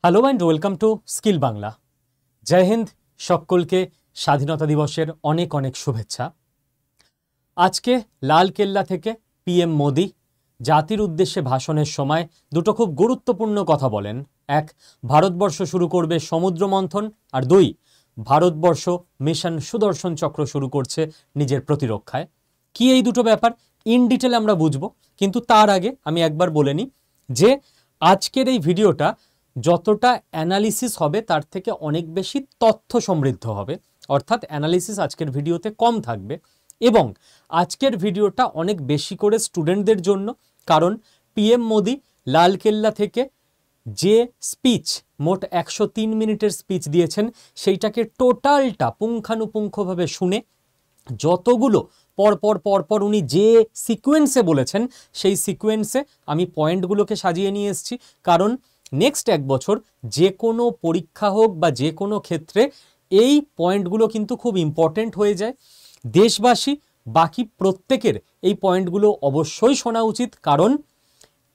Hello and welcome to skill Bangla. Jai Hind, সকলকে স্বাধীনতা দিবসের অনেক অনেক শুভেচ্ছা। আজকে লালকেল্লা থেকে পিএম মোদি জাতির উদ্দেশ্যে ভাষণের সময় দুটো খুব গুরুত্বপূর্ণ কথা বলেন। এক, ভারতবর্ষ শুরু করবে সমুদ্র মন্থন, আর দুই, ভারতবর্ষ মিশন সুদর্শন চক্র শুরু করছে নিজের প্রতিরক্ষায়। কি এই দুটো ব্যাপার ইন ডিটেল আমরা বুঝবো, কিন্তু তার আগে আমি একবার বলে নিই যে আজকের এই ভিডিওটা যতটা অ্যানালিসিস হবে তার থেকে অনেক বেশি তথ্য সমৃদ্ধ হবে, অর্থাৎ অ্যানালিসিস আজকের ভিডিওতে কম থাকবে। এবং আজকের ভিডিওটা অনেক বেশি করে স্টুডেন্টদের জন্য, কারণ পিএম মোদি লালকেল্লা থেকে যে স্পিচ, মোট 103 মিনিটের স্পিচ দিয়েছেন, সেইটাকে টোটালটা পুঙ্খানুপুঙ্খভাবে শুনে যতগুলো পরপর উনি যে সিকোয়েন্সে বলেছেন সেই সিকোয়েন্সে আমি পয়েন্টগুলোকে সাজিয়ে নিয়ে এসেছি। কারণ নেক্সট এক বছর যে কোনো পরীক্ষা হোক বা যে কোনো ক্ষেত্রে এই পয়েন্টগুলো কিন্তু খুব ইম্পর্টেন্ট হয়ে যায়। দেশবাসী বাকি প্রত্যেকের এই পয়েন্টগুলো অবশ্যই শোনা উচিত, কারণ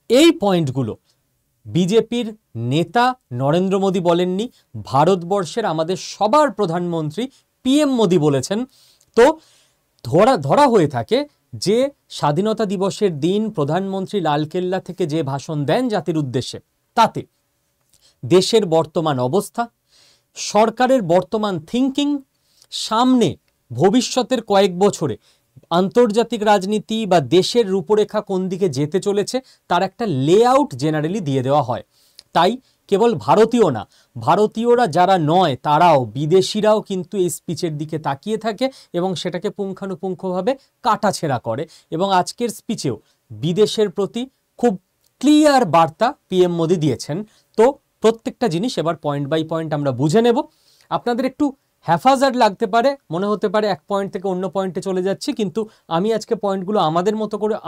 এই পয়েন্টগুলো বিজেপির নেতা নরেন্দ্র মোদী বলেননি, ভারতবর্ষের আমাদের সবার প্রধানমন্ত্রী পিএম মোদী বলেছেন। তো ধরা হয়ে থাকে যে স্বাধীনতা দিবসের দিন প্রধানমন্ত্রী লালকেল্লা থেকে যে ভাষণ দেন জাতির উদ্দেশ্যে, তাতে দেশের বর্তমান অবস্থা, সরকারের বর্তমান থিঙ্কিং, সামনে ভবিষ্যতের কয়েক বছরে আন্তর্জাতিক রাজনীতি বা দেশের রূপরেখা কোন দিকে যেতে চলেছে তার একটা লেআউট জেনারেলি দিয়ে দেওয়া হয়। তাই কেবল ভারতীয় না, ভারতীয়রা যারা নয় তারাও, বিদেশিরাও কিন্তু এই স্পিচের দিকে তাকিয়ে থাকে এবং সেটাকে পুঙ্খানুপুঙ্খভাবে কাটাছেঁড়া করে। এবং আজকের স্পিচেও বিদেশের প্রতি খুব ক্লিয়ার বার্তা পিএম মোদি দিয়েছেন। তো প্রত্যেকটা জিনিস এবার পয়েন্ট বাই পয়েন্ট আমরা বুঝে নেব। আপনাদের একটু হ্যাফাজার্ড লাগতে পারে, মনে হতে পারে এক পয়েন্ট থেকে অন্য পয়েন্টে চলে যাচ্ছি, কিন্তু আমি আজকে পয়েন্টগুলো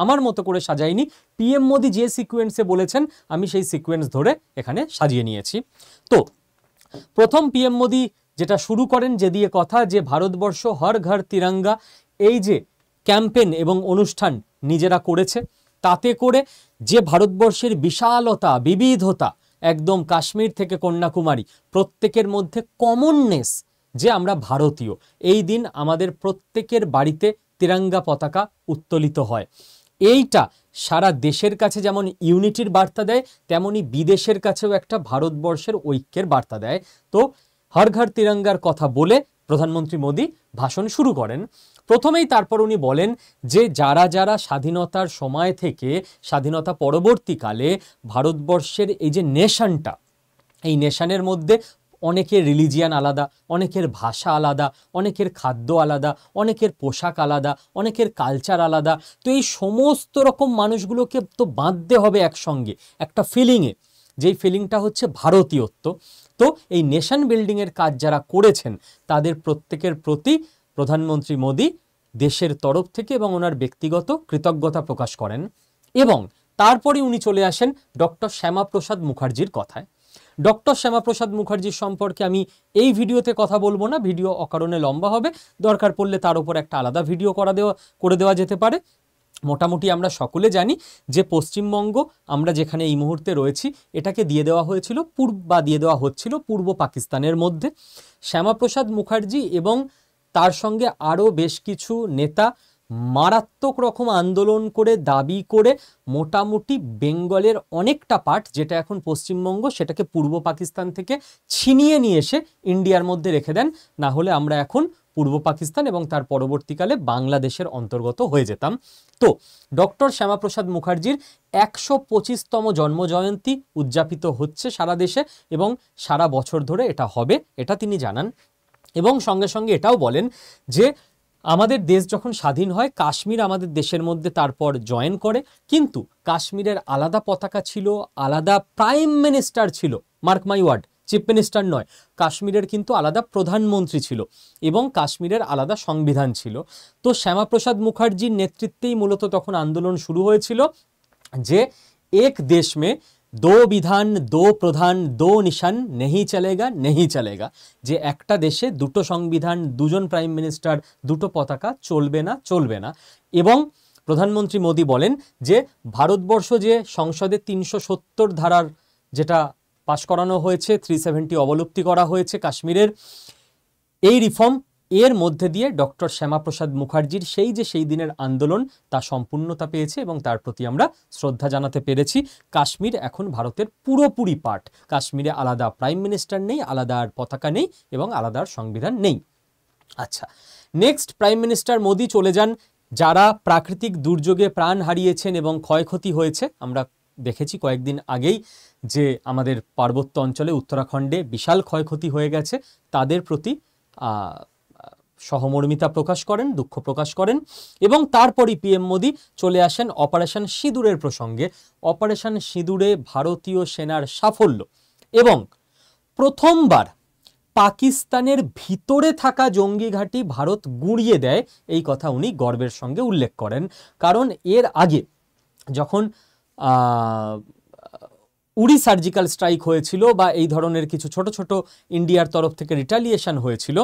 আমার মতো করে সাজাইনি। পিএম মোদি যে সিকোয়েন্সে বলেছেন আমি সেই সিকোয়েন্স ধরে এখানে সাজিয়ে নিয়েছি। তো প্রথম পিএম মোদি যেটা শুরু করেন, যে দিয়ে কথা, যে ভারতবর্ষ হর ঘর তিরঙ্গা, এই যে ক্যাম্পেন এবং অনুষ্ঠান নিজেরা করেছে, তাতে করে যে ভারতবর্ষের বিশালতা, বিবিধতা, একদম কাশ্মীর থেকে কন্যাকুমারী প্রত্যেকের মধ্যে কমননেস, যে আমরা ভারতীয়, এই দিন আমাদের প্রত্যেকের বাড়িতে তিরঙ্গা পতাকা উত্তোলিত হয়। এইটা সারা দেশের কাছে যেমন ইউনিটির বার্তা দেয়, তেমনি বিদেশের কাছেও একটা ভারতবর্ষের ঐক্যের বার্তা দেয়। তো হর ঘর তিরঙ্গার কথা বলে প্রধানমন্ত্রী মোদী ভাষণ শুরু করেন। প্রথমেই তারপর উনি বলেন যে যারা যারা স্বাধীনতার সময় থেকে স্বাধীনতা পরবর্তীকালে ভারতবর্ষের এই যে নেশনটা, এই নেশনের মধ্যে অনেকের রিলিজিয়ান আলাদা, অনেকের ভাষা আলাদা, অনেকের খাদ্য আলাদা, অনেকের পোশাক আলাদা, অনেকের কালচার আলাদা। তো এই সমস্ত রকম মানুষগুলোকে তো বাঁধতে হবে একসঙ্গে একটা ফিলিংয়ে, যেই ফিলিংটা হচ্ছে ভারতীয়ত্ব। তো এই নেশন বিল্ডিংয়ের কাজ যারা করেছেন তাদের প্রত্যেকের প্রতি প্রধানমন্ত্রী মোদী দেশের তরফ থেকে এবং ওনার ব্যক্তিগত কৃতজ্ঞতা প্রকাশ করেন। এবং তারপরে উনি চলে আসেন ডক্টর শ্যামাপ্রসাদ মুখার্জির কথায়। ডক্টর শ্যামাপ্রসাদ মুখার্জির সম্পর্কে আমি এই ভিডিওতে কথা বলবো না, ভিডিও অকারণে লম্বা হবে, দরকার পড়লে তার উপর একটা আলাদা ভিডিও করে দেওয়া যেতে পারে। মোটামুটি আমরা সকলে জানি যে পশ্চিমবঙ্গ, আমরা যেখানে এই মুহূর্তে রয়েছি, এটাকে দিয়ে দেওয়া হয়েছিল দিয়ে দেওয়া হচ্ছিল পূর্ব পাকিস্তানের মধ্যে। শ্যামাপ্রসাদ মুখার্জি এবং তার সঙ্গে আরও বেশ কিছু নেতা মারাত্মক রকম আন্দোলন করে দাবি করে মোটামুটি বেঙ্গলের অনেকটা পার্ট, যেটা এখন পশ্চিমবঙ্গ, সেটাকে পূর্ব পাকিস্তান থেকে ছিনিয়ে নিয়ে এসে ইন্ডিয়ার মধ্যে রেখে দেন। না হলে আমরা এখন পূর্ব পাকিস্তান এবং তার পরবর্তীকালে বাংলাদেশের অন্তর্গত হয়ে যেতাম। তো ডক্টর শ্যামাপ্রসাদ মুখার্জির 125তম জন্মজয়ন্তী উদযাপিত হচ্ছে সারা দেশে এবং সারা বছর ধরে এটা হবে, এটা তিনি জানান। এবং সঙ্গে সঙ্গে এটাও বলেন যে আমাদের দেশ যখন স্বাধীন হয়, কাশ্মীর আমাদের দেশের মধ্যে তারপর জয়েন করে, কিন্তু কাশ্মীরের আলাদা পতাকা ছিল, আলাদা প্রাইম মিনিস্টার ছিল, mark my word, chief minister নয়, কাশ্মীরের কিন্তু আলাদা প্রধানমন্ত্রী ছিল এবং কাশ্মীরের আলাদা সংবিধান ছিল। তো শ্যামাপ্রসাদ মুখার্জির নেতৃত্বেই মূলত তখন আন্দোলন শুরু হয়েছিল যে এক দেশ মে দো বিধান, দো প্রধান, দো নিশান, নেহি চলেগা, যে একটা দেশে দুটো সংবিধান, দুজন প্রাইম মিনিস্টার, দুটো পতাকা চলবে না। এবং প্রধানমন্ত্রী মোদী বলেন যে ভারতবর্ষ যে সংসদে 370 ধারার যেটা পাশ করানো হয়েছে, 370 অবলুপ্তি করা হয়েছে কাশ্মীরের। এই রিফর্ম এর মধ্যে দিয়ে ডক্টর শ্যামাপ্রসাদ মুখার্জির সেই দিনের আন্দোলন তা সম্পূর্ণতা পেয়েছে এবং তার প্রতি আমরা শ্রদ্ধা জানাতে পেরেছি। কাশ্মীর এখন ভারতের পুরোপুরি পার্ট। কাশ্মীরে আলাদা প্রাইম মিনিস্টার নেই, আলাদা আর পতাকা নেই এবং আলাদা আর সংবিধান নেই। আচ্ছা, নেক্সট প্রাইম মিনিস্টার মোদি চলে যান যারা প্রাকৃতিক দুর্যোগে প্রাণ হারিয়েছেন এবং ক্ষয়ক্ষতি হয়েছে। আমরা দেখেছি কয়েকদিন আগেই যে আমাদের পার্বত্য অঞ্চলে উত্তরাখণ্ডে বিশাল ক্ষয়ক্ষতি হয়ে গেছে, তাদের প্রতি সহমর্মিতা প্রকাশ করেন, দুঃখ প্রকাশ করেন। এবং তারপরই পিএম মোদি চলে আসেন অপারেশন সিঁদুরের প্রসঙ্গে। অপারেশন সিঁদুরে ভারতীয় সেনার সাফল্য এবং প্রথমবার পাকিস্তানের ভিতরে থাকা জঙ্গি ঘাঁটি ভারত গুঁড়িয়ে দেয়, এই কথা উনি গর্বের সঙ্গে উল্লেখ করেন। কারণ এর আগে যখন উড়ি সার্জিক্যাল স্ট্রাইক হয়েছিল বা এই ধরনের কিছু ছোট ছোট ইন্ডিয়ার তরফ থেকে রিটালিয়েশন হয়েছিল,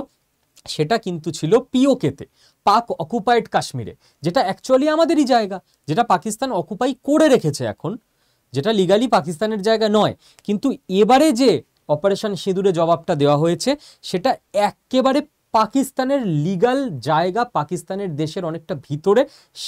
সেটা কিন্তু ছিল পিওকেতে, পাক অকুপাইড কাশ্মীরে, যেটা অ্যাকচুয়ালি আমাদেরই জায়গা, যেটা পাকিস্তান অকুপাই করে রেখেছে এখন, যেটা লিগালি পাকিস্তানের জায়গা নয়। কিন্তু এবারে যে অপারেশন সিঁদুরে জবাবটা দেওয়া হয়েছে সেটা একেবারে পাকিস্তানের লিগাল জায়গা, পাকিস্তানের দেশের অনেকটা ভিতরে,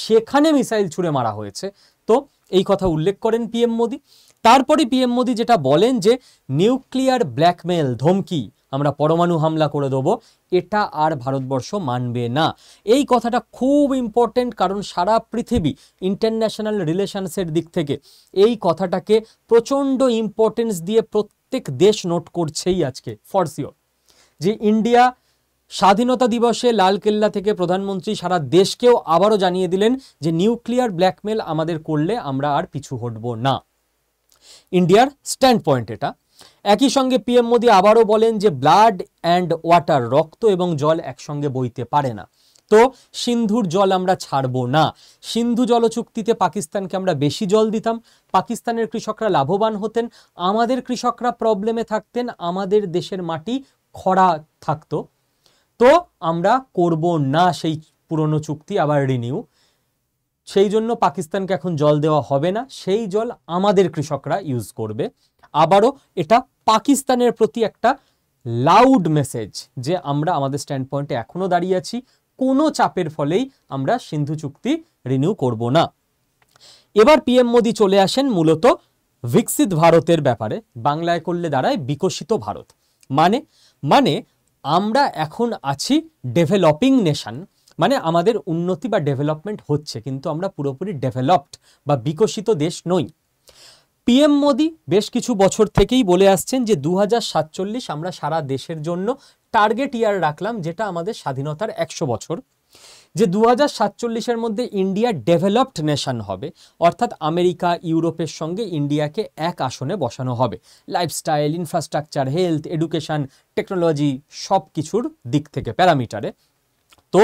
সেখানে মিসাইল ছুঁড়ে মারা হয়েছে। তো এই কথা উল্লেখ করেন পিএম মোদি। তারপরে পিএম মোদি যেটা বলেন যে নিউক্লিয়ার ব্ল্যাকমেল, ধমকি, আমরা পরমাণু হামলা করে দেবো, এটা আর ভারতবর্ষ মানবে না। এই কথাটা খুব ইম্পর্টেন্ট, কারণ সারা পৃথিবী ইন্টারন্যাশনাল রিলেশনসের দিক থেকে এই কথাটাকে প্রচণ্ড ইম্পর্টেন্স দিয়ে প্রত্যেক দেশ নোট করছেই আজকে ফর শিওর। যে ইন্ডিয়া স্বাধীনতা দিবসে লালকেল্লা থেকে প্রধানমন্ত্রী সারা দেশকেও আবারও জানিয়ে দিলেন যে নিউক্লিয়ার ব্ল্যাকমেল আমাদের করলে আমরা আর পিছু হটব না। ইন্ডিয়ার স্ট্যান্ড পয়েন্ট এটা। একই সঙ্গে পিএম মোদি আবারও বলেন যে ব্লাড অ্যান্ড ওয়াটার, রক্ত এবং জল একসঙ্গে বইতে পারে না, তো সিন্ধুর জল আমরা ছাড়ব না। সিন্ধু জল চুক্তিতে পাকিস্তানকে আমরা বেশি জল দিতাম, পাকিস্তানের কৃষকরা লাভবান হতেন, আমাদের কৃষকরা প্রবলেমে থাকতেন, আমাদের দেশের মাটি খরা থাকতো। তো আমরা করব না সেই পুরনো চুক্তি আবার রিনিউ, সেই জন্য পাকিস্তানকে এখন জল দেওয়া হবে না, সেই জল আমাদের কৃষকরা ইউজ করবে। আবারও এটা পাকিস্তানের প্রতি একটা লাউড মেসেজ যে আমরা আমাদের স্ট্যান্ড পয়েন্টে এখনো দাঁড়িয়ে আছি, কোনো চাপের ফলেই আমরা সিন্ধু চুক্তি রিনিউ করব না। এবার পিএম মোদি চলে আসেন মূলত বিকশিত ভারতের ব্যাপারে। বাংলায় করলে দাঁড়ায় বিকশিত ভারত। মানে আমরা এখন আছি ডেভেলপিং নেশন, মানে আমাদের উন্নতি বা ডেভেলপমেন্ট হচ্ছে, কিন্তু আমরা পুরোপুরি ডেভেলপড বা বিকশিত দেশ নই। পিএম মোদি বেশ কিছু বছর থেকেই বলে আসছেন যে 2047 আমরা সারা দেশের জন্য টার্গেট ইয়ার রাখলাম, যেটা আমাদের স্বাধীনতার 100 বছর, যে 2047-এর মধ্যে ইন্ডিয়া ডেভেলপড নেশন হবে, অর্থাৎ আমেরিকা ইউরোপের সঙ্গে ইন্ডিয়াকে এক আসনে বসানো হবে, lifestyle, infrastructure, health, education, technology সব কিছুর দিক থেকে প্যারামিটারে। তো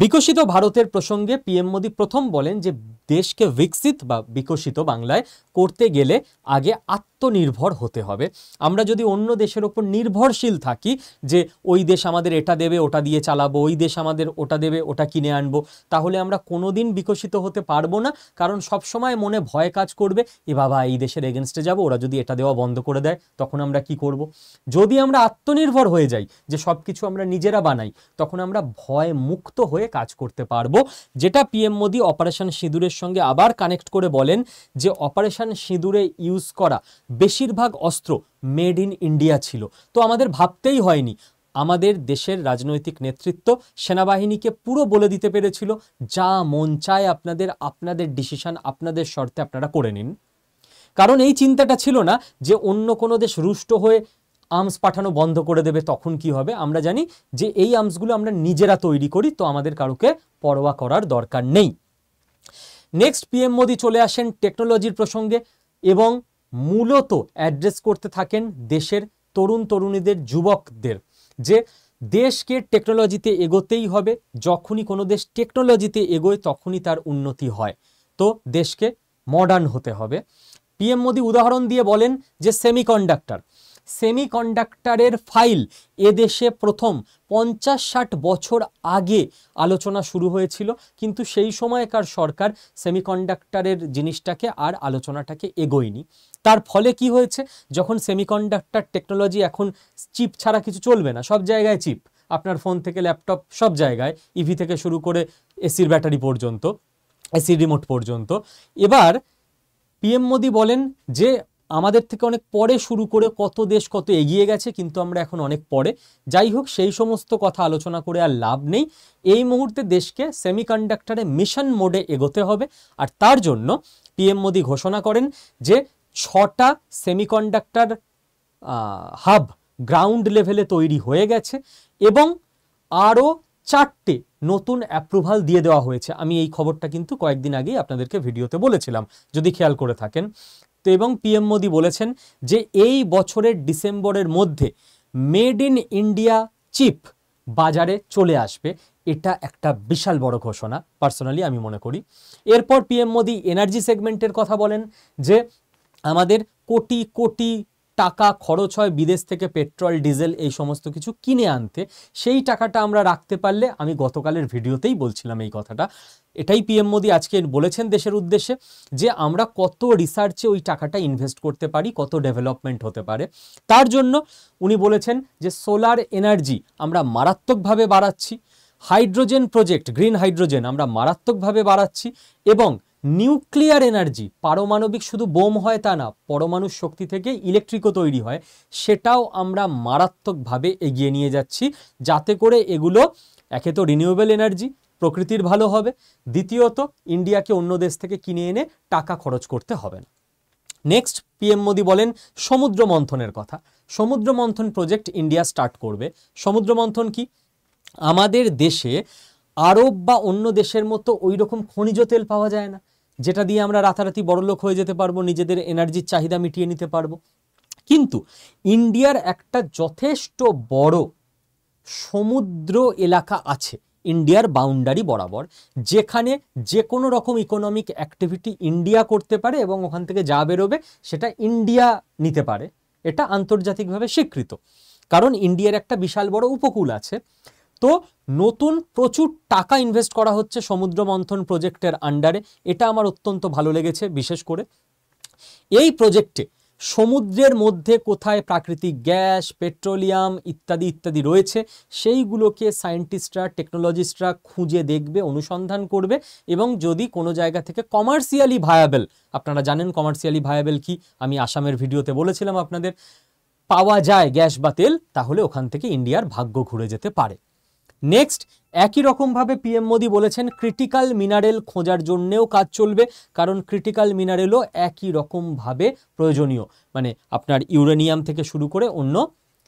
বিকশিত ভারতের প্রসঙ্গে পিএম মোদি প্রথম বলেন যে দেশকে বিকশিত বা বিকশিত বাংলায় করতে গেলে আগে আত্মনির্ভর হতে হবে। আমরা যদি অন্য দেশের ওপর নির্ভরশীল থাকি যে ওই দেশ আমাদের এটা দেবে ওটা দিয়ে চালাবো, ওই দেশ আমাদের ওটা দেবে ওটা কিনে আনবো, তাহলে আমরা কোনোদিন বিকশিত হতে পারবো না। কারণ সবসময় মনে ভয় কাজ করবে, এ বাবা এই দেশের এগেনস্টে যাব, ওরা যদি এটা দেওয়া বন্ধ করে দেয় তখন আমরা কি করব। যদি আমরা আত্মনির্ভর হয়ে যাই, যে সব কিছু আমরা নিজেরা বানাই, তখন আমরা ভয় মুক্ত হয়ে কাজ করতে পারবো। যেটা পিএম মোদি অপারেশন সিঁদুরের সঙ্গে আবার কানেক্ট করে বলেন যে অপারেশন সিঁদুরে ইউজ করা বেশিরভাগ অস্ত্র মেড ইন ইন্ডিয়া ছিল। তো আমাদের ভাবতেই হয়নি, আমাদের দেশের রাজনৈতিক নেতৃত্ব সেনাবাহিনীকে পুরো বলে দিতে পেরেছিল যা মন চায় আপনাদের ডিসিশন, আপনাদের শর্তে আপনারা করে নিন। কারণ এই চিন্তাটা ছিল না যে অন্য কোনো দেশ রুষ্ট হয়ে আর্মস পাঠানো বন্ধ করে দেবে, তখন কি হবে। আমরা জানি যে এই আর্মসগুলো আমরা নিজেরা তৈরি করি, তো আমাদের কারোকে পরোয়া করার দরকার নেই। নেক্সট পিএম মোদি চলে আসেন টেকনোলজির প্রসঙ্গে এবং মূলত অ্যাড্রেস করতে থাকেন দেশের তরুণ তরুণীদের, যুবকদের, যে দেশকে টেকনোলজিতে এগোতেই হবে। যখনই কোনো দেশ টেকনোলজিতে এগোয় তখনই তার উন্নতি হয়, তো দেশকে মডার্ন হতে হবে। পিএম মোদি উদাহরণ দিয়ে বলেন যে সেমিকন্ডাক্টরের ফাইল এদেশে প্রথম 50-60 বছর আগে আলোচনা শুরু হয়েছিল, কিন্তু সেই সময়কার সরকার সেমিকন্ডাক্টরের জিনিসটাকে আর আলোচনাটাকে এগোয়নি। তার ফলে কি হয়েছে, যখন সেমিকন্ডাক্টর টেকনোলজি এখন চিপ ছাড়া কিছু চলবে না, সব জায়গায় চিপ, আপনার ফোন থেকে ল্যাপটপ সব জায়গায়, ইভি থেকে শুরু করে এসির ব্যাটারি পর্যন্ত, এসির রিমোট পর্যন্ত। এবার পিএম মোদি বলেন যে আমাদের থেকে অনেক পরে শুরু করে কত দেশ কত এগিয়ে গেছে, কিন্তু আমরা এখন অনেক পরে। যাই হোক, সেই সমস্ত কথা আলোচনা করে আর লাভ নেই। এই মুহূর্তে দেশকে সেমিকন্ডাক্টরে মিশন মোডে এগোতে হবে। আর তার জন্য পিএম মোদি ঘোষণা করেন যে 6টা সেমিকন্ডাক্টর হাব গ্রাউন্ড লেভেলে তৈরি হয়ে গেছে এবং আরও 4টে নতুন অ্যাপ্রুভাল দিয়ে দেওয়া হয়েছে। আমি এই খবরটা কিন্তু কয়েকদিন আগেই আপনাদেরকে ভিডিওতে বলেছিলাম, যদি খেয়াল করে থাকেন। তো এবং পিএম মোদি বলেছেন যে এই বছরের ডিসেম্বরের মধ্যে মেড ইন ইন্ডিয়া চিপ বাজারে চলে আসবে। এটা একটা বিশাল বড় ঘোষণা পার্সোনালি আমি মনে করি। এরপর পিএম মোদি এনার্জি সেগমেন্টের কথা বলেন যে আমাদের কোটি কোটি টাকা খরচ হয় বিদেশ থেকে পেট্রোল ডিজেল এই সমস্ত কিছু কিনে আনতে, সেই টাকাটা আমরা রাখতে পারলে, আমি গতকালের ভিডিওতেই বলছিলাম এই কথাটা, এটাই পিএম মোদি আজকে বলেছেন দেশের উদ্দেশ্যে, যে আমরা কত রিসার্চে ওই টাকাটা ইনভেস্ট করতে পারি, কত ডেভেলপমেন্ট হতে পারে। তার জন্য উনি বলেছেন যে সোলার এনার্জি আমরা মারাত্মকভাবে বাড়াচ্ছি, হাইড্রোজেন প্রজেক্ট, গ্রিন হাইড্রোজেন আমরা মারাত্মকভাবে বাড়াচ্ছি, এবং নিউক্লিয়ার এনার্জি, পারমাণবিক শুধু বোম হয় তা না, পরমাণু শক্তি থেকে ইলেকট্রিকও তৈরি হয়, সেটাও আমরা মারাত্মকভাবে এগিয়ে নিয়ে যাচ্ছি, যাতে করে এগুলো একে তো রিনিউয়েবল এনার্জি, প্রকৃতির ভালো হবে, দ্বিতীয়ত ইন্ডিয়াকে অন্য দেশ থেকে কিনে এনে টাকা খরচ করতে হবে না। নেক্সট পিএম মোদি বলেন সমুদ্র মন্থনের কথা। সমুদ্র মন্থন প্রজেক্ট ইন্ডিয়া স্টার্ট করবে। সমুদ্র মন্থন কি? আমাদের দেশে আরব বা অন্য দেশের মতো ওই রকম খনিজ তেল পাওয়া যায় না যেটা দিয়ে আমরা রাতারাতি বড়লোক হয়ে যেতে পারবো, নিজেদের এনার্জির চাহিদা মিটিয়ে নিতে পারবো। কিন্তু ইন্ডিয়ার একটা যথেষ্ট বড় সমুদ্র এলাকা আছে ইন্ডিয়ার বাউন্ডারি বরাবর, যেখানে যে কোনো রকম ইকোনমিক অ্যাক্টিভিটি ইন্ডিয়া করতে পারে এবং ওখান থেকে যা বেরোবে সেটা ইন্ডিয়া নিতে পারে। এটা আন্তর্জাতিকভাবে স্বীকৃত, কারণ ইন্ডিয়ার একটা বিশাল বড় উপকূল আছে। তো নতুন প্রচুর টাকা ইনভেস্ট করা হচ্ছে সমুদ্র মন্থন প্রজেক্টের আন্ডারে, এটা আমার অত্যন্ত ভালো লেগেছে। বিশেষ করে এই প্রজেক্টে সমুদ্রের মধ্যে কোথায় প্রাকৃতিক গ্যাস, পেট্রোলিয়াম ইত্যাদি ইত্যাদি রয়েছে, সেইগুলোকে সায়েন্টিস্টরা, টেকনোলজিস্টরা খুঁজে দেখবে, অনুসন্ধান করবে, এবং যদি কোনো জায়গা থেকে কমার্শিয়ালি ভায়াবেল, আপনারা জানেন কমার্শিয়ালি ভায়াবেল কি, আমি আসামের ভিডিওতে বলেছিলাম আপনাদের, পাওয়া যায় গ্যাস বা তেল, তাহলে ওখান থেকে ইন্ডিয়ার ভাগ্য ঘুরে যেতে পারে। নেক্সট একই রকমভাবে পিএম মোদি বলেছেন ক্রিটিক্যাল মিনারেল খোঁজার জন্যেও কাজ চলবে, কারণ ক্রিটিক্যাল মিনারেলও একই রকমভাবে প্রয়োজনীয়, মানে আপনার ইউরেনিয়াম থেকে শুরু করে অন্য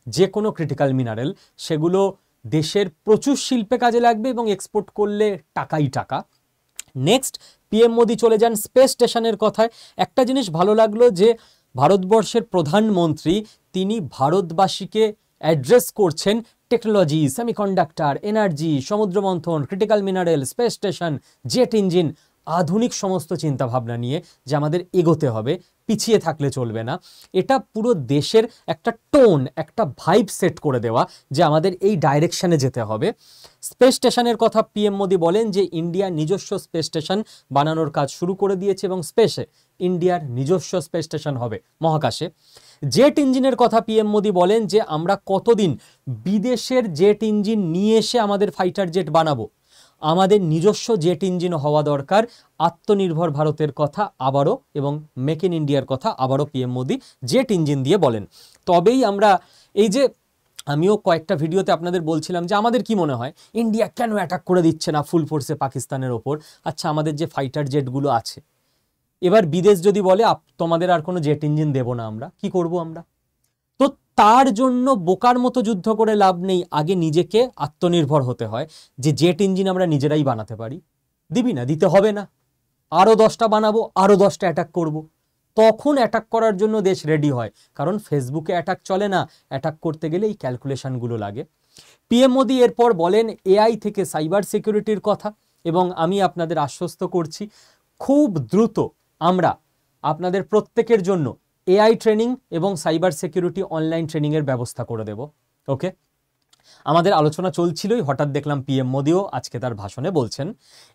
যে কোনো ক্রিটিক্যাল মিনারেল, সেগুলো দেশের প্রচুর শিল্পে কাজে লাগবে এবং এক্সপোর্ট করলে টাকাই টাকা। নেক্সট পিএম মোদি চলে যান স্পেস স্টেশনের কথায়। একটা জিনিস ভালো লাগলো যে ভারতবর্ষের প্রধানমন্ত্রী তিনি ভারতবাসীকে অ্যাড্রেস করছেন টেকনোলজি, সেমিকন্ডাক্টর, এনার্জি, সমুদ্র মন্থন, critical mineral, space station, jet engine, আধুনিক সমস্ত চিন্তাভাবনা নিয়ে যে আমাদের এগোতে হবে, পিছিয়ে থাকলে চলবে না। এটা পুরো দেশের একটা টোন, একটা ভাইব সেট করে দেওয়া যে আমাদের এই ডাইরেকশনে যেতে হবে। স্পেস স্টেশনের কথা পিএম মোদি বলেন যে ইন্ডিয়া নিজস্ব স্পেস স্টেশন বানানোর কাজ শুরু করে দিয়েছে এবং স্পেসে ইন্ডিয়ার নিজস্ব স্পেস স্টেশন হবে মহাকাশে। জেট ইঞ্জিনের কথা পিএম মোদি বলেন যে আমরা কতদিন বিদেশের জেট ইঞ্জিন নিয়ে এসে আমাদের ফাইটার জেট বানাবো, আমাদের নিজস্ব জেট ইঞ্জিন হওয়া দরকার। আত্মনির্ভর ভারতের কথা আবারও এবং মেক ইন ইন্ডিয়ার কথা আবারও পিএম মোদি জেট ইঞ্জিন দিয়ে বলেন। তবেই আমরা, এই যে আমিও কয়েকটা ভিডিওতে আপনাদের বলছিলাম যে আমাদের কি মনে হয় ইন্ডিয়া কেন অ্যাটাক করে দিচ্ছে না ফুল ফোর্সে পাকিস্তানের ওপর, আচ্ছা আমাদের যে ফাইটার জেটগুলো আছে, এবার বিদেশ যদি বলে তোমাদের আর কোনো জেট ইঞ্জিন দেব না, আমরা কি করব? আমরা তো তার জন্য বোকার মতো যুদ্ধ করে লাভ নেই, আগে নিজেকে আত্মনির্ভর হতে হয় যে জেট ইঞ্জিন আমরা নিজেরাই বানাতে পারি। দিবি না, দিতে হবে না, আরও 10টা বানাবো, আরও 10টা অ্যাটাক করব, তখন অ্যাটাক করার জন্য দেশ রেডি হয়। কারণ ফেসবুকে অ্যাটাক চলে না, অ্যাটাক করতে গেলে এই ক্যালকুলেশনগুলো লাগে। পিএম মোদি এরপর বলেন এআই থেকে সাইবার সিকিউরিটির কথা, এবং আমি আপনাদের আশ্বস্ত করছি খুব দ্রুত আমরা আপনাদের প্রত্যেকের জন্য এআই ট্রেনিং এবং সাইবার সিকিউরিটি অনলাইন ট্রেনিংয়ের ব্যবস্থা করে দেব। ওকে, আমাদের আলোচনা চলছিলই, হঠাৎ দেখলাম পিএম মোদিও আজকে তার ভাষণে বলছেন।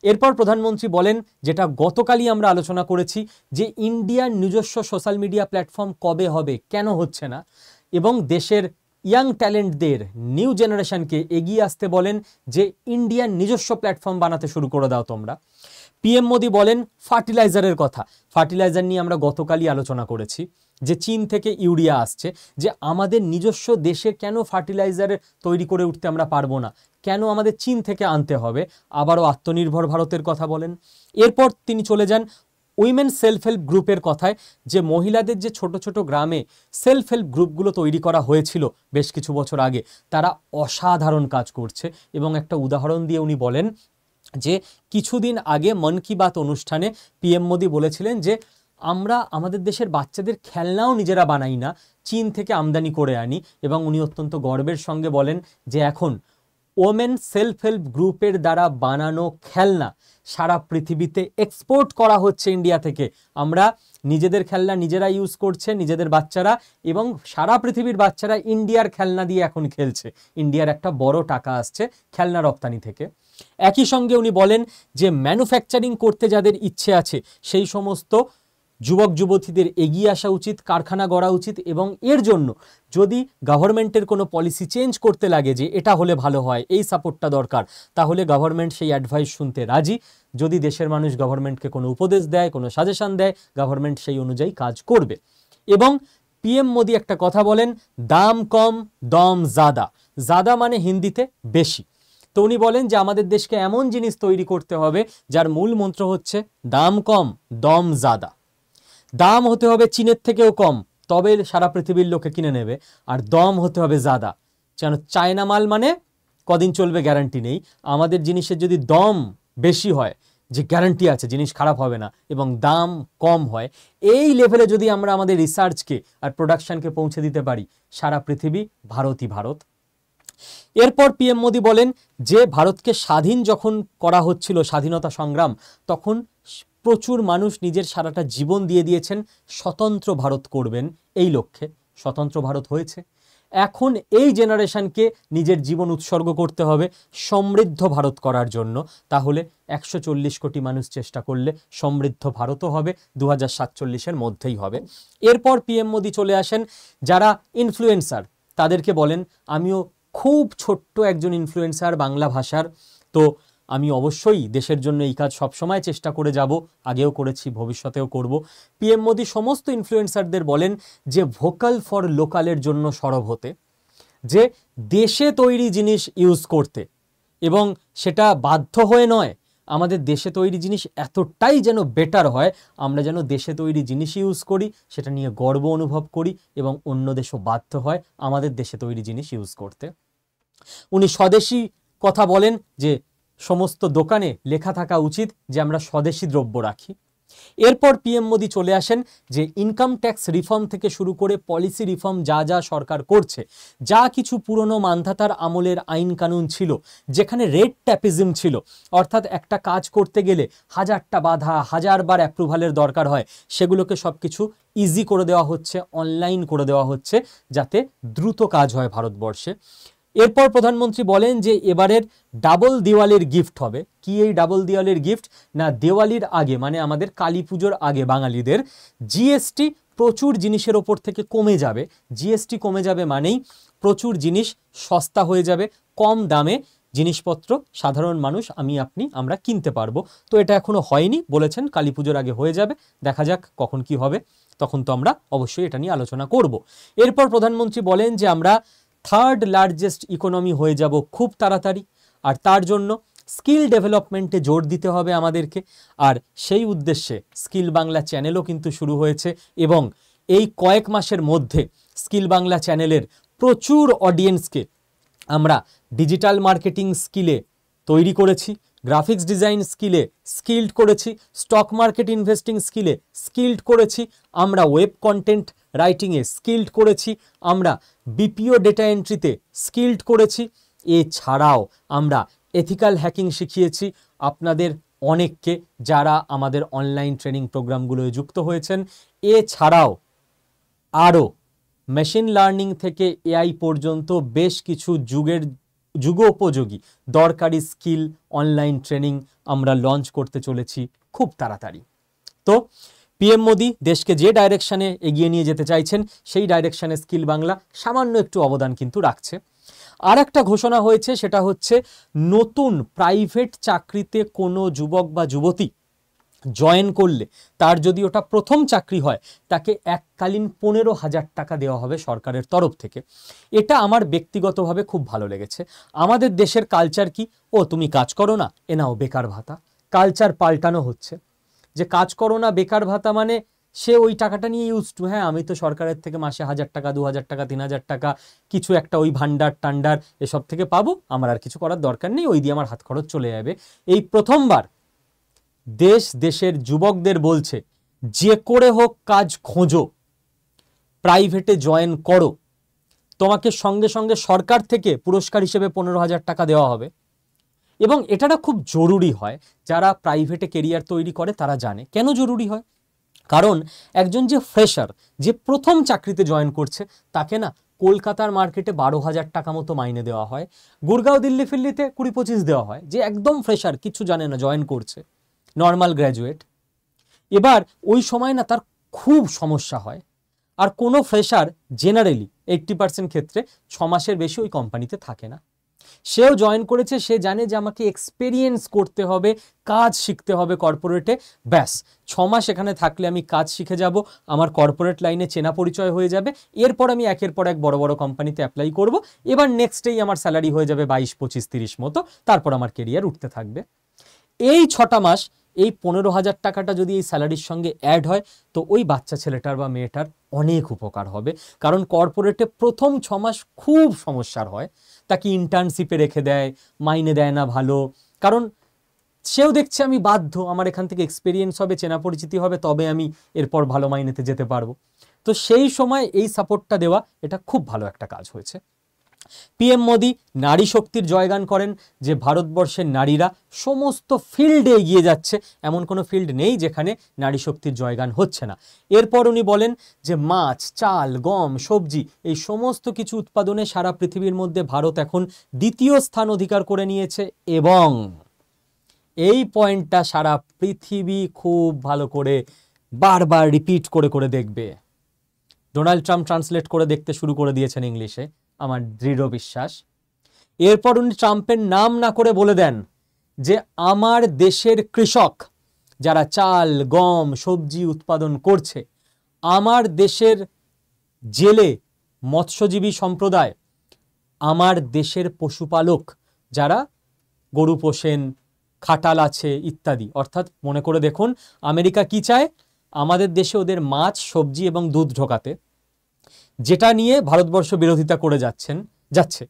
এরপর প্রধানমন্ত্রী বলেন, যেটা গতকালই আমরা আলোচনা করেছি, যে ইন্ডিয়ার নিজস্ব সোশ্যাল মিডিয়া প্ল্যাটফর্ম কবে হবে, কেন হচ্ছে না, এবং দেশের ইয়াং ট্যালেন্টদের, নিউ জেনারেশনকে এগিয়ে আসতে বলেন যে ইন্ডিয়ার নিজস্ব প্ল্যাটফর্ম বানাতে শুরু করে দাও তোমরা। পিএম মোদি বলেন ফার্টিলাইজারের কথা। ফার্টিলাইজার নিয়ে আমরা গতকালই আলোচনা করেছি যে চীন থেকে ইউরিয়া আসছে, যে আমাদের নিজস্ব দেশে কেন ফার্টিলাইজার তৈরি করে উঠতে আমরা পারবো না, কেন আমাদের চীন থেকে আনতে হবে। আবারও আত্মনির্ভর ভারতের কথা বলেন। এরপর তিনি চলে যান উইমেন সেলফ হেল্প গ্রুপের কথায়, যে মহিলাদের যে ছোট ছোট গ্রামে সেলফ হেল্প গ্রুপগুলো তৈরি করা হয়েছিল বেশ কিছু বছর আগে, তারা অসাধারণ কাজ করছে। এবং একটা উদাহরণ দিয়ে উনি বলেন যে কিছুদিন আগে মন কি বাত অনুষ্ঠানে পিএম মোদি বলেছিলেন যে আমরা আমাদের দেশের বাচ্চাদের খেলনাও নিজেরা বানাই না, চীন থেকে আমদানি করে আনি। এবং উনি অত্যন্ত গর্বের সঙ্গে বলেন যে এখন ওমেন সেলফ হেল্প গ্রুপের দ্বারা বানানো খেলনা সারা পৃথিবীতে এক্সপোর্ট করা হচ্ছে ইন্ডিয়া থেকে। আমরা নিজেদের খেলনা নিজেরা ইউজ করছে নিজেদের বাচ্চারা, এবং সারা পৃথিবীর বাচ্চারা ইন্ডিয়ার খেলনা দিয়ে এখন খেলছে। ইন্ডিয়ার একটা বড় টাকা আসছে খেলনা রপ্তানি থেকে। একই সঙ্গে উনি বলেন যে ম্যানুফ্যাকচারিং করতে যাদের ইচ্ছে আছে সেই সমস্ত যুবক যুবতীদের এগিয়ে আসা উচিত, কারখানা গড়া উচিত। এবং এর জন্য যদি গভর্নমেন্টের কোনো পলিসি চেঞ্জ করতে লাগে যে এটা হলে ভালো হয়, এই সাপোর্টটা দরকার, তাহলে গভর্নমেন্ট সেই অ্যাডভাইস শুনতে রাজি। যদি দেশের মানুষ গভর্নমেন্টকে কোনো উপদেশ দেয়, কোনো সাজেশন দেয়, গভর্নমেন্ট সেই অনুযায়ী কাজ করবে। এবং পিএম মোদি একটা কথা বলেন, দাম কম দম জাদা। জাদা মানে হিন্দিতে বেশি। তো উনি বলেন যে আমাদের দেশকে এমন জিনিস তৈরি করতে হবে যার মূল মন্ত্র হচ্ছে দাম কম দম জাদা। দাম হতে হবে চীনের থেকেও কম, তবে সারা পৃথিবীর লোকে কিনে নেবে। আর দম হতে হবে জাদা, যেন চায়না মাল মানে কদিন চলবে গ্যারান্টি নেই। আমাদের জিনিসের যদি দম বেশি হয়, যে গ্যারান্টি আছে জিনিস খারাপ হবে না, এবং দাম কম হয়, এই লেভেলে যদি আমরা আমাদের রিসার্চকে আর প্রোডাকশনকে পৌঁছে দিতে পারি, সারা পৃথিবী ভারতই ভারত। এরপর পিএম মোদি বলেন যে ভারতকে স্বাধীন যখন করা হচ্ছিল, স্বাধীনতা সংগ্রাম, তখন প্রচুর মানুষ নিজের সারাটা জীবন দিয়ে দিয়েছেন স্বতন্ত্র ভারত করবেন এই লক্ষ্যে। স্বতন্ত্র ভারত হয়েছে, এখন এই জেনারেশনকে নিজের জীবন উৎসর্গ করতে হবে সমৃদ্ধ ভারত করার জন্য। তাহলে 140 কোটি মানুষ চেষ্টা করলে সমৃদ্ধ ভারতও হবে, 2047-এর মধ্যেই হবে। এরপর পিএম মোদি চলে আসেন যারা ইনফ্লুয়েন্সার, তাদেরকে বলেন আমিও খুব ছোট্ট একজন ইনফ্লুয়েন্সার বাংলা ভাষার, তো আমি অবশ্যই দেশের জন্য এই কাজ সবসময় চেষ্টা করে যাব, আগেও করেছি, ভবিষ্যতেও করব। পিএম মোদি সমস্ত ইনফ্লুয়েন্সারদের বলেন যে ভোকাল ফর লোকালের জন্য সরব হতে, যে দেশে তৈরি জিনিস ইউজ করতে, এবং সেটা বাধ্য হয়ে নয়, আমাদের দেশে তৈরি জিনিস এতটাই যেন বেটার হয়, আমরা যেন দেশে তৈরি জিনিস ইউজ করি, সেটা নিয়ে গর্ব অনুভব করি, এবং অন্য দেশও বাধ্য হয় আমাদের দেশে তৈরি জিনিস ইউজ করতে। উনি স্বদেশি কথা বলেন, যে সমস্ত দোকানে লেখা থাকা উচিত যে আমরা স্বদেশি দ্রব্য রাখি। এরপর পিএম মোদি চলে আসেন যে ইনকাম ট্যাক্স রিফর্ম থেকে শুরু করে পলিসি রিফর্ম যা যা সরকার করছে, যা কিছু পুরনো মান্ধাতার আমলের আইন কানুন ছিল, যেখানে রেড ট্যাপিজম ছিল, অর্থাৎ একটা কাজ করতে গেলে হাজারটা বাধা, হাজারবার অ্যাপ্রুভালের দরকার হয়, সেগুলোকে সব কিছু ইজি করে দেওয়া হচ্ছে, অনলাইন করে দেওয়া হচ্ছে, যাতে দ্রুত কাজ হয় ভারতবর্ষে। এরপর প্রধানমন্ত্রী বলেন যে এবারের ডাবল দিওয়ালির গিফট হবে। কি এই ডাবল দিওয়ালির গিফট? না, দিওয়ালির আগে মানে আমাদের কালী পুজোর আগে বাঙালিদের জিএসটি প্রচুর জিনিসের ওপর থেকে কমে যাবে। জিএসটি কমে যাবে মানেই প্রচুর জিনিস সস্তা হয়ে যাবে, কম দামে জিনিসপত্র সাধারণ মানুষ, আমি আপনি, আমরা কিনতে পারবো। তো এটা এখনো হয়নি, বলেছেন কালী পুজোর আগে হয়ে যাবে, দেখা যাক কখন কি হবে, তখন তো আমরা অবশ্যই এটা নিয়ে আলোচনা করব। এরপর প্রধানমন্ত্রী বলেন যে আমরা থার্ড লার্জেস্ট ইকোনমি হয়ে যাব খুব তাড়াতাড়ি, আর তার জন্য স্কিল ডেভেলপমেন্টে জোর দিতে হবে আমাদেরকে। আর সেই উদ্দেশ্যে স্কিল বাংলা চ্যানেলও কিন্তু শুরু হয়েছে, এবং এই কয়েক মাসের মধ্যে স্কিল বাংলা চ্যানেলের প্রচুর অডিয়েন্সকে আমরা ডিজিটাল মার্কেটিং স্কিলে তৈরি করেছি, গ্রাফিক্স ডিজাইন স্কিলে স্কিল্ড করেছি, স্টক মার্কেট ইনভেস্টিং স্কিলে স্কিল্ড করেছি, আমরা ওয়েব কন্টেন্ট রাইটিংয়ে স্কিল্ড করেছি, আমরা বিপিও ডেটা এন্ট্রিতে স্কিল্ড করেছি। এছাড়াও আমরা এথিক্যাল হ্যাকিং শিখিয়েছি আপনাদের অনেককে, যারা আমাদের অনলাইন ট্রেনিং প্রোগ্রামগুলোয় যুক্ত হয়েছেন। এছাড়াও আরও মেশিন লার্নিং থেকে এআই পর্যন্ত বেশ কিছু যুগোপযোগী দরকারি স্কিল অনলাইন ট্রেনিং আমরা লঞ্চ করতে চলেছি খুব তাড়াতাড়ি। তো পিএম মোদি দেশকে যে ডাইরেকশানে এগিয়ে নিয়ে যেতে চাইছেন সেই ডাইরেকশানে স্কিল বাংলা সামান্য একটু অবদান কিন্তু রাখছে। আর একটা ঘোষণা হয়েছে, সেটা হচ্ছে নতুন প্রাইভেট চাকরিতে কোনো যুবক বা যুবতী জয়েন করলে তার যদি ওটা প্রথম চাকরি হয় তাকে এককালীন 15,000 টাকা দেওয়া হবে সরকারের তরফ থেকে। এটা আমার ব্যক্তিগতভাবে খুব ভালো লেগেছে। আমাদের দেশের কালচার কি, ও তুমি কাজ করো না, এ নাও বেকার ভাতা। কালচার পাল্টানো হচ্ছে, যে কাজ করো না বেকার ভাতা মানে সে ওই টাকাটা নিয়ে ইউজ টু, হ্যাঁ আমি তো সরকারের থেকে মাসে 1,000 টাকা 2,000 টাকা 3,000 টাকা কিছু একটা ওই ভান্ডার টান্ডার এসব থেকে পাবো, আমার আর কিছু করার দরকার নেই, ওই দিয়ে আমার হাত খরচ চলে যাবে। এই প্রথমবার দেশের যুবকদের বলছে যে করে হোক কাজ খোঁজো, প্রাইভেটে জয়েন করো, তোমাকে সঙ্গে সঙ্গে সরকার থেকে পুরস্কার হিসেবে 15,000 টাকা দেওয়া হবে। এবং এটা খুব জরুরি হয়, যারা প্রাইভেটে কেরিয়ার তৈরি করে তারা জানে কেন জরুরি হয়। কারণ একজন যে ফ্রেশার, যে প্রথম চাকরিতে জয়েন করছে, তাকে না কলকাতার মার্কেটে 12,000 টাকা মতো মাইনে দেওয়া হয়, গুড়গাঁও দিল্লি ফিল্লিতে 20-25 দেওয়া হয়, যে একদম ফ্রেশার কিছু জানে না জয়েন করছে, নর্মাল গ্র্যাজুয়েট। এবার ওই সময় না তার খুব সমস্যা হয়। আর কোনো ফ্রেশার জেনারেলি 80% ক্ষেত্রে 6 মাসের বেশি ওই কোম্পানিতে থাকে না। সেও জয়েন করেছে, সে জানে যে আমাকে এক্সপেরিয়েন্স করতে হবে, কাজ শিখতে হবে কর্পোরেটে, ব্যাস 6 মাস এখানে থাকলে আমি কাজ শিখে যাব, আমার কর্পোরেট লাইনে চেনা পরিচয় হয়ে যাবে, এরপর আমি একের পর এক বড় বড় কোম্পানিতে অ্যাপ্লাই করব, এবার নেক্সটেই আমার স্যালারি হয়ে যাবে 22, 25, 30 মতো, তারপর আমার কেরিয়ার উঠতে থাকবে। এই 6টা মাস এই 15,000 টাকাটা যদি এই স্যালারির সঙ্গে অ্যাড হয় তো ওই বাচ্চা ছেলেটার বা মেয়েটার অনেক উপকার হবে। কারণ কর্পোরেটে প্রথম 6 মাস খুব সমস্যার হয়, তাকে ইন্টার্নশিপে রেখে দেয়, মাইনে দেয় না ভালো, কারণ সেও দেখছে আমি বাধ্য, আমার এখান থেকে এক্সপিরিয়েন্স হবে, চেনা পরিচিতি হবে, তবে আমি এরপর ভালো মাইনেতে যেতে পারবো। তো সেই সময় এই সাপোর্টটা দেওয়া, এটা খুব ভালো একটা কাজ হয়েছে। পিএম মোদি নারী শক্তির জয়গান করেন, যে ভারতবর্ষের নারীরা সমস্ত ফিল্ডে এগিয়ে যাচ্ছে, এমন কোনো ফিল্ড নেই যেখানে নারী শক্তির জয়গান হচ্ছে না। এরপর উনি বলেন যে মাছ, চাল, গম, সবজি এই সমস্ত কিছু উৎপাদনে সারা পৃথিবীর মধ্যে ভারত এখন 2য় স্থান অধিকার করে নিয়েছে, এবং এই পয়েন্টটা সারা পৃথিবী খুব ভালো করে বারবার রিপিট করে করে দেখবে। ডোনাল্ড ট্রাম্প ট্রান্সলেট করে দেখতে শুরু করে দিয়েছেন ইংলিশে, আমার দৃঢ় বিশ্বাস। এরপর উনি ট্রাম্পের নাম না করে বলে দেন যে আমার দেশের কৃষক যারা চাল, গম, সবজি উৎপাদন করছে, আমার দেশের জেলে, মৎস্যজীবী সম্প্রদায়, আমার দেশের পশুপালক যারা গরু পোষেন, খাটাল আছে ইত্যাদি। অর্থাৎ মনে করে দেখুন আমেরিকা কি চায়, আমাদের দেশে ওদের মাছ, সবজি এবং দুধ ঢোকাতে, যেটা নিয়ে ভারতবর্ষ বিরোধিতা করে যাচ্ছে।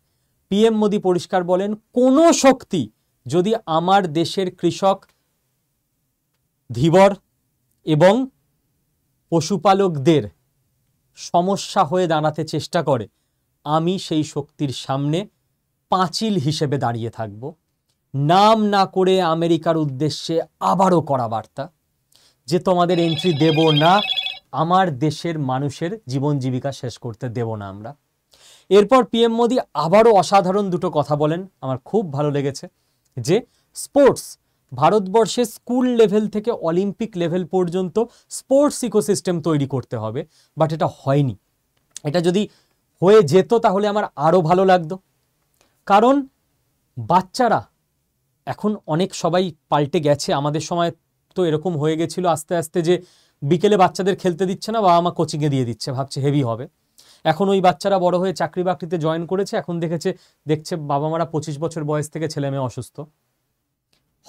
পিএম মোদি পরিষ্কার বলেন, কোনো শক্তি যদি আমার দেশের কৃষক, ধীবর এবং পশুপালকদের সমস্যা হয়ে দাঁড়াতে চেষ্টা করে, আমি সেই শক্তির সামনে পাঁচিল হিসেবে দাঁড়িয়ে থাকব। নাম না করে আমেরিকার উদ্দেশ্যে আবারও কড়া বার্তা, যে তোমাদের এন্ট্রি দেব না, আমার দেশের মানুষের জীবন জীবিকা শেষ করতে দেব না আমরা। এরপর পিএম মোদি আবারও অসাধারণ দুটো কথা বলেন, আমার খুব ভালো লেগেছে, যে স্পোর্টস, ভারতবর্ষে স্কুল লেভেল থেকে অলিম্পিক লেভেল পর্যন্ত স্পোর্টস ইকোসিস্টেম তৈরি করতে হবে, বাট এটা হয়নি। এটা যদি হয়ে যেত তাহলে আমার আরও ভালো লাগতো। কারণ বাচ্চারা এখন অনেক সবাই পাল্টে গেছে, আমাদের সময় তো এরকম হয়ে গেছিল আস্তে আস্তে যে বিকেলে বাচ্চাদের খেলতে দিচ্ছে না, বাবা মা কোচিংয়ে দিয়ে দিচ্ছে, ভাবছে হেভি হবে। এখন ওই বাচ্চারা বড় হয়ে চাকরি বাকরিতে জয়েন করেছে, এখন দেখছে বাবা মারা 25 বছর বয়স থেকে ছেলে মেয়ে অসুস্থ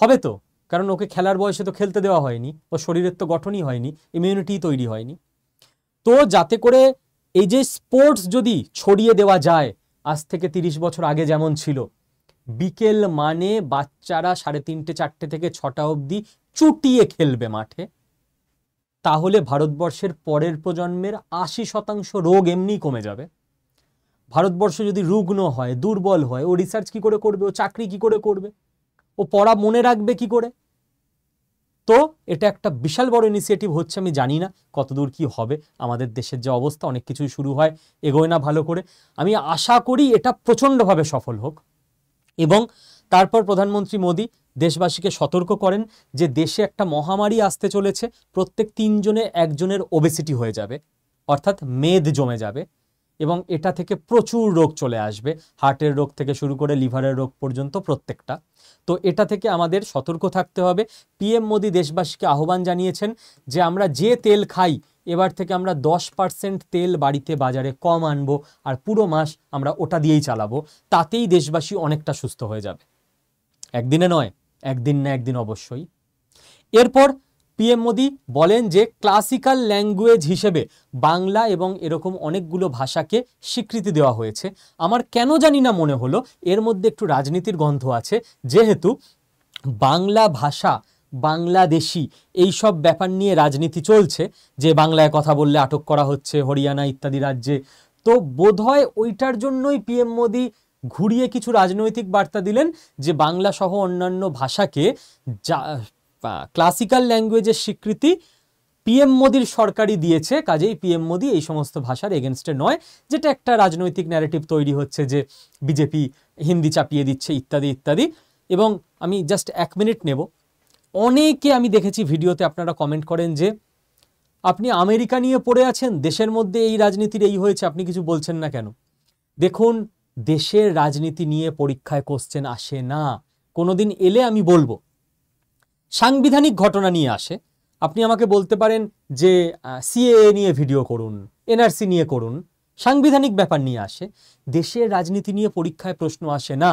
হবে, তো কারণ ওকে খেলার বয়সে তো খেলতে দেওয়া হয়নি, ও শরীরের তো গঠনই হয়নি, ইমিউনিটি তৈরি হয়নি। তো যাতে করে এই যে স্পোর্টস যদি ছড়িয়ে দেওয়া যায়, আজ থেকে 30 বছর আগে যেমন ছিল, বিকেল মানে বাচ্চারা 3:30, 4টে থেকে 6টা অবধি চুটিয়ে খেলবে মাঠে, তাহলে ভারতবর্ষের পরের প্রজন্মের 80% রোগ এমনি কমে যাবে। ভারতবর্ষ যদি রুগ্ন হয়, দুর্বল হয়, ও রিসার্চ কি করে করবে, ও চাকরি কি করে করবে, ও পড়া মনে রাখবে কি করে? তো এটা একটা বিশাল বড় ইনিশিয়েটিভ হচ্ছে, আমি জানি না কতদূর কি হবে, আমাদের দেশের যে অবস্থা অনেক কিছুই শুরু হয় এগোয় না ভালো করে, আমি আশা করি এটা প্রচণ্ডভাবে সফল হোক। এবং তারপর প্রধানমন্ত্রী মোদী দেশবাসীকে সতর্ক করেন যে দেশে একটা মহামারী আসতে চলেছে, প্রত্যেক 3 জনে 1 জনের ওবেসিটি হয়ে যাবে, অর্থাৎ মেদ জমে যাবে, এবং এটা থেকে প্রচুর রোগ চলে আসবে, হার্টের রোগ থেকে শুরু করে লিভারের রোগ পর্যন্ত প্রত্যেকটা। তো এটা থেকে আমাদের সতর্ক থাকতে হবে। পিএম মোদী দেশবাসীকে আহ্বান জানিয়েছেন যে আমরা যে তেল খাই এবার থেকে আমরা 10% তেল বাড়িতে বাজারে কম আনবো, আর পুরো মাস আমরা ওটা দিয়েই চালাবো, তাতেই দেশবাসী অনেকটা সুস্থ হয়ে যাবে। একদিনে নয়, একদিন না একদিন অবশ্যই। এরপর পিএম মোদী বলেন যে ক্লাসিক্যাল ল্যাঙ্গুয়েজ হিসেবে বাংলা এবং এরকম অনেকগুলো ভাষাকে স্বীকৃতি দেওয়া হয়েছে। আমার কেন জানি না মনে হলো এর মধ্যে একটু রাজনীতির গন্ধ আছে, যেহেতু বাংলা ভাষা, বাংলাদেশি এইসব ব্যাপার নিয়ে রাজনীতি চলছে, যে বাংলায় কথা বললে আটক করা হচ্ছে হরিয়ানা ইত্যাদি রাজ্যে। তো বোধহয় ওইটার জন্যই পিএম মোদী ঘুরিয়ে কিছু রাজনৈতিক বার্তা দিলেন যে বাংলা সহ অন্যান্য ভাষাকে ক্লাসিক্যাল ল্যাঙ্গুয়েজের স্বীকৃতি পিএম মোদীর সরকারই দিয়েছে, কাজেই পিএম মোদী এই সমস্ত ভাষার এগেনস্টে নয়, যেটা একটা রাজনৈতিক ন্যারেটিভ তৈরি হচ্ছে যে বিজেপি হিন্দি চাপিয়ে দিচ্ছে ইত্যাদি ইত্যাদি। এবং আমি জাস্ট 1 মিনিট নেব। অনেকে আমি দেখেছি ভিডিওতে আপনারা কমেন্ট করেন যে আপনি আমেরিকা নিয়ে পড়ে আছেন, দেশের মধ্যে এই রাজনীতির এই হয়েছে, আপনি কিছু বলছেন না কেন? দেখুন, দেশের রাজনীতি নিয়ে পরীক্ষায় কোশ্চেন আসে না, কোনোদিন এলে আমি বলবো। সাংবিধানিক ঘটনা নিয়ে আসে, আপনি আমাকে বলতে পারেন যে সিএএ নিয়ে ভিডিও করুন, এনআরসি নিয়ে করুন, সাংবিধানিক ব্যাপার নিয়ে আসে। দেশের রাজনীতি নিয়ে পরীক্ষায় প্রশ্ন আসে না।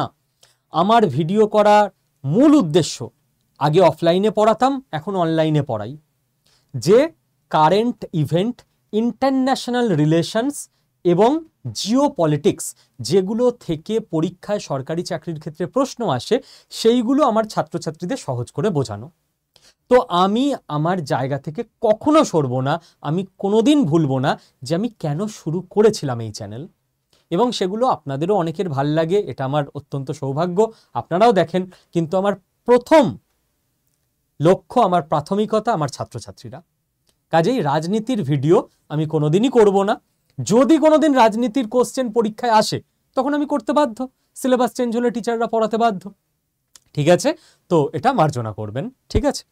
আমার ভিডিও করার মূল উদ্দেশ্য, আগে অফলাইনে পড়াতাম, এখন অনলাইনে পড়াই, যে কারেন্ট ইভেন্ট, ইন্টারন্যাশনাল রিলেশনস এবং জিও পলিটিক্স যেগুলো থেকে পরীক্ষায় সরকারি চাকরির ক্ষেত্রে প্রশ্ন আসে, সেইগুলো আমার ছাত্রছাত্রীদের সহজ করে বোঝানো। তো আমি আমার জায়গা থেকে কখনো সরব না, আমি কোনোদিন ভুলবো না যে আমি কেন শুরু করেছিলাম এই চ্যানেল, এবং সেগুলো আপনাদেরও অনেকের ভাল লাগে, এটা আমার অত্যন্ত সৌভাগ্য, আপনারাও দেখেন। কিন্তু আমার প্রথম লক্ষ্য, আমার প্রাথমিকতা আমার ছাত্রছাত্রীরা। কাজেই রাজনীতির ভিডিও আমি কোনোদিনই করব না। যদি কোনোদিন রাজনীতির কোশ্চেন পরীক্ষায় আসে তখন আমি করতে বাধ্য, সিলেবাস চেঞ্জ হলে টিচাররা পড়াতে বাধ্য, ঠিক আছে? তো এটা মার্জনা করবেন, ঠিক আছে?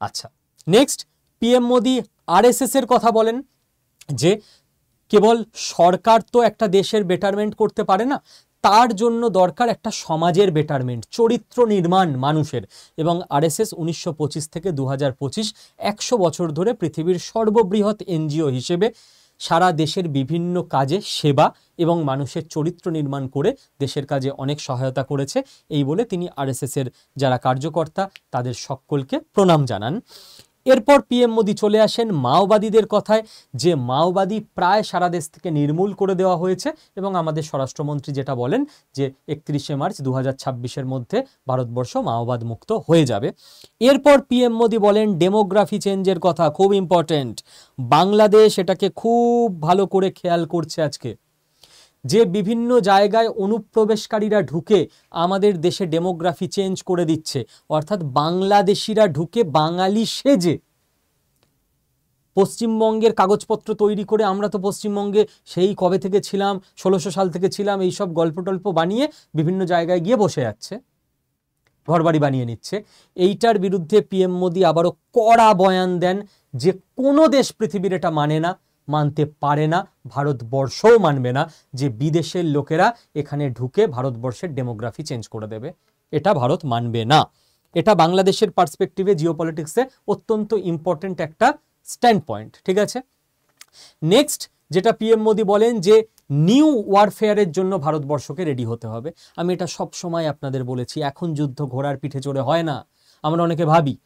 আচ্ছা, নেক্সট, পিএম মোদী আরএসএস এর কথা বলেন যে কেবল সরকার তো একটা দেশের বেটারমেন্ট করতে পারে না, তার জন্য দরকার একটা সমাজের বেটারমেন্ট, চরিত্র নির্মাণ মানুষের। এবং আরএসএস 1925 থেকে 2025 100 বছর ধরে পৃথিবীর সর্ববৃহৎ এনজিও হিসেবে সারা দেশের বিভিন্ন কাজে সেবা এবং মানুষের চরিত্র নির্মাণ করে দেশের কাজে অনেক সহায়তা করেছে। এই বলে তিনি আরএসএস এর যারা কার্যকর্তা তাদের সকলকে প্রণাম জানান। এরপর পিএম মোদী চলে আসেন মাওবাদীদের কথায়, যে মাওবাদী প্রায় সারা দেশ থেকে নির্মূল করে দেওয়া হয়েছে, এবং আমাদের স্বরাষ্ট্রমন্ত্রী যেটা বলেন যে 31শে মার্চ 2026-এর মধ্যে ভারতবর্ষ মাওবাদ মুক্ত হয়ে যাবে। এরপর পিএম মোদী বলেন ডেমোগ্রাফি চেঞ্জের কথা, খুব ইম্পর্টেন্ট। বাংলাদেশ এটাকে খুব ভালো করে খেয়াল করছে আজকে, যে বিভিন্ন জায়গায় অনুপ্রবেশকারীরা ঢুকে আমাদের দেশে ডেমোগ্রাফি চেঞ্জ করে দিচ্ছে, অর্থাৎ বাংলাদেশিরা ঢুকে বাঙালি সেজে পশ্চিমবঙ্গের কাগজপত্র তৈরি করে, আমরা তো পশ্চিমবঙ্গে সেই কবে থেকে ছিলাম, 1600 সাল থেকে ছিলাম, এইসব গল্প টল্প বানিয়ে বিভিন্ন জায়গায় গিয়ে বসে যাচ্ছে, ঘরবাড়ি বানিয়ে নিচ্ছে। এইটার বিরুদ্ধে পিএম মোদী আবারও কড়া বয়ান দেন যে কোনো দেশ পৃথিবীর এটা মানে না, মানতে পারে না, ভারতবর্ষও মানবে না যে বিদেশের লোকেরা এখানে ঢুকে ভারতবর্ষের ডেমোগ্রাফি চেঞ্জ করে দেবে, এটা ভারত মানবে না। এটা বাংলাদেশের পার্সপেক্টিভে জিওপলিটিক্সে অত্যন্ত ইম্পর্টেন্ট একটা স্ট্যান্ড পয়েন্ট, ঠিক আছে? নেক্সট যেটা পিএম মোদী বলেন যে নিউ ওয়ারফেয়ারের জন্য ভারতবর্ষকে রেডি হতে হবে। আমি এটা সব সময় আপনাদের বলেছি, এখন যুদ্ধ ঘোড়ার পিঠে চড়ে হয় না। আমরা অনেকে ভাবি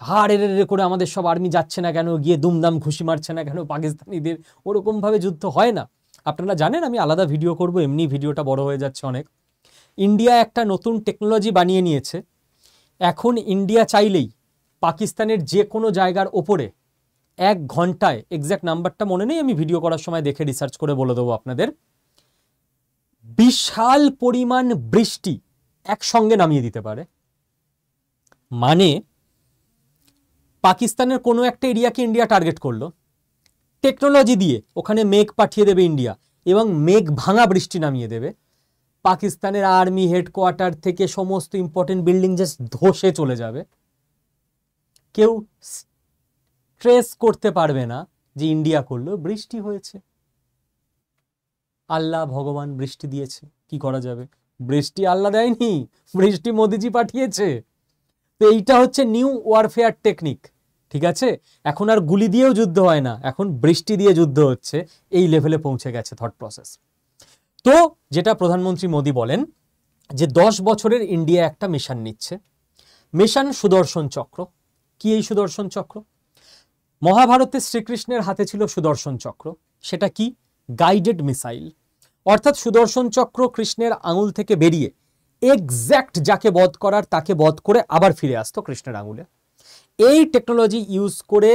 হাড় এড়ে করে আমাদের সব আর্মি যাচ্ছে না কেন, গিয়ে দুমদাম ঘুষি মারছে না কেন পাকিস্তানিদের, ওরকমভাবে যুদ্ধ হয় না। আপনারা জানেন, আমি আলাদা ভিডিও করব, এমনি ভিডিওটা বড় হয়ে যাচ্ছে অনেক। ইন্ডিয়া একটা নতুন টেকনোলজি বানিয়ে নিয়েছে, এখন ইন্ডিয়া চাইলেই পাকিস্তানের যে কোনো জায়গার ওপরে 1 ঘন্টায়, এক্স্যাক্ট নাম্বারটা মনে নেই, আমি ভিডিও করার সময় দেখে রিসার্চ করে বলে দেবো আপনাদের, বিশাল পরিমাণ বৃষ্টি একসঙ্গে নামিয়ে দিতে পারে। মানে পাকিস্তানের কোনো একটা এরিয়াকে ইন্ডিয়া টার্গেট করলো, টেকনোলজি দিয়ে ওখানে মেঘ পাঠিয়ে দেবে ইন্ডিয়া এবং মেঘ ভাঙা বৃষ্টি নামিয়ে দেবে। পাকিস্তানের আর্মি হেডকোয়ার্টার থেকে সমস্ত ইম্পর্টেন্ট বিল্ডিং জাস্ট ধসে চলে যাবে। কেউ ট্রেস করতে পারবে না যে ইন্ডিয়া করলো, বৃষ্টি হয়েছে, আল্লাহ ভগবান বৃষ্টি দিয়েছে, কি করা যাবে? বৃষ্টি আল্লাহ দেয়নি, বৃষ্টি মোদিজি পাঠিয়েছে। তো এইটা হচ্ছে নিউ ওয়ারফেয়ার টেকনিক, ঠিক আছে? এখন আর গুলি দিয়েও যুদ্ধ হয় না, এখন বৃষ্টি দিয়ে যুদ্ধ হচ্ছে, এই লেভেলে পৌঁছে গেছে থট প্রসেস। তো যেটা প্রধানমন্ত্রী মোদি বলেন যে 10 বছরের ইন্ডিয়া একটা মিশন নিচ্ছে, মিশন সুদর্শন চক্র। কি এই সুদর্শন চক্র? মহাভারতে শ্রীকৃষ্ণের হাতে ছিল সুদর্শন চক্র, সেটা কি? Guided missile. অর্থাৎ সুদর্শন চক্র কৃষ্ণের আঙুল থেকে বেরিয়ে এক্স্যাক্ট যাকে বধ করার তাকে বধ করে আবার ফিরে আসতো কৃষ্ণের আঙুলে। এই টেকনোলজি ইউজ করে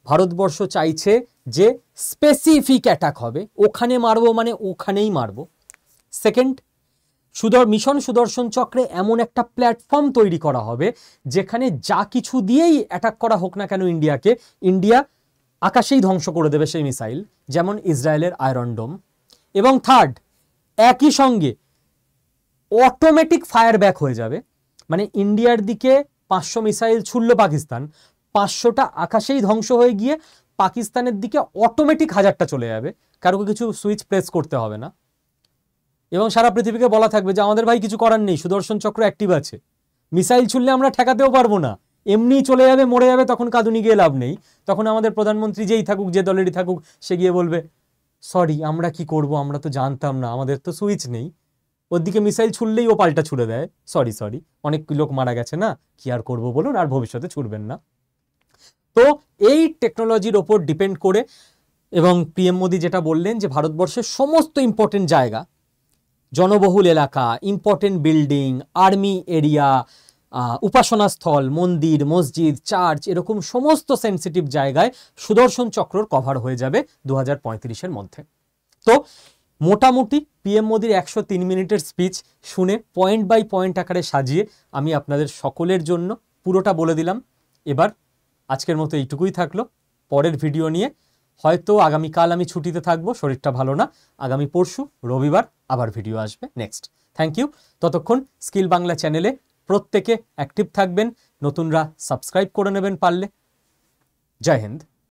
ভারতবর্ষ চাইছে যে স্পেসিফিক অ্যাটাক হবে, ওখানে মারবো মানে ওখানেই মারবো। সেকেন্ড, মিশন সুদর্শন চক্রে এমন একটা প্ল্যাটফর্ম তৈরি করা হবে যেখানে যা কিছু দিয়েই অ্যাটাক করা হোক না কেন ইন্ডিয়াকে, ইন্ডিয়া আকাশেই ধ্বংস করে দেবে সেই মিসাইল, যেমন ইসরায়েলের আয়রন ডোম। এবং থার্ড, একই সঙ্গে অটোমেটিক ফায়ার ব্যাক হয়ে যাবে, মানে ইন্ডিয়ার দিকে 500 মিসাইল ছুড়ল পাকিস্তান, 500টা আকাশেই ধ্বংস হয়ে গিয়ে পাকিস্তানের দিকে অটোমেটিক 1000টা চলে যাবে, কারোকে কিছু সুইচ প্রেস করতে হবে না। এবং সারা পৃথিবীকে বলা থাকবে যে আমাদের ভাই কিছু করার নেই, সুদর্শন চক্র অ্যাক্টিভ আছে, মিসাইল ছুড়লে আমরা ঠেকাতেও পারবো না, এমনিই চলে যাবে, মরে যাবে, তখন কাঁদুনি গিয়ে লাভ নেই। তখন আমাদের প্রধানমন্ত্রী যেই থাকুক, যে দলেরই থাকুক, সে গিয়ে বলবে সরি আমরা কি করব, আমরা তো জানতাম না, আমাদের তো সুইচ নেই। ওর দিকে মিসাইল ছুড়লেই ও পাল্টা ছুড়ে দেয়, সরি সরি, অনেক লোক মারা গেছে না, কি আর করবো বলুন, আর ভবিষ্যতে ছুড়বেন না। তো এই টেকনোলজির ওপর ডিপেন্ড করে, এবং পিএম মোদি যেটা বললেন যে ভারতবর্ষের সমস্ত ইম্পর্টেন্ট জায়গা, জনবহুল এলাকা, ইম্পর্টেন্ট বিল্ডিং, আর্মি এরিয়া, উপাসনা স্থল, মন্দির, মসজিদ, চার্চ, এরকম সমস্ত সেন্সিটিভ জায়গায় সুদর্শন চক্রর কভার হয়ে যাবে 2035-এর মধ্যে। তো মোটামুটি পিএম মোদির 103 মিনিটের স্পিচ শুনে পয়েন্ট বাই পয়েন্ট আকারে সাজিয়ে আমি আপনাদের সকলের জন্য পুরোটা বলে দিলাম। এবার আজকের মতো এইটুকুই থাকলো। পরের ভিডিও নিয়ে হয়তো আগামীকাল আমি ছুটিতে থাকবো, শরীরটা ভালো না, আগামী পরশু রবিবার আবার ভিডিও আসবে নেক্সট। Thank you. ততক্ষণ স্কিল বাংলা চ্যানেলে প্রত্যেকে অ্যাক্টিভ থাকবেন, নতুনরা সাবস্ক্রাইব করে নেবেন পারলে। জয় হিন্দ।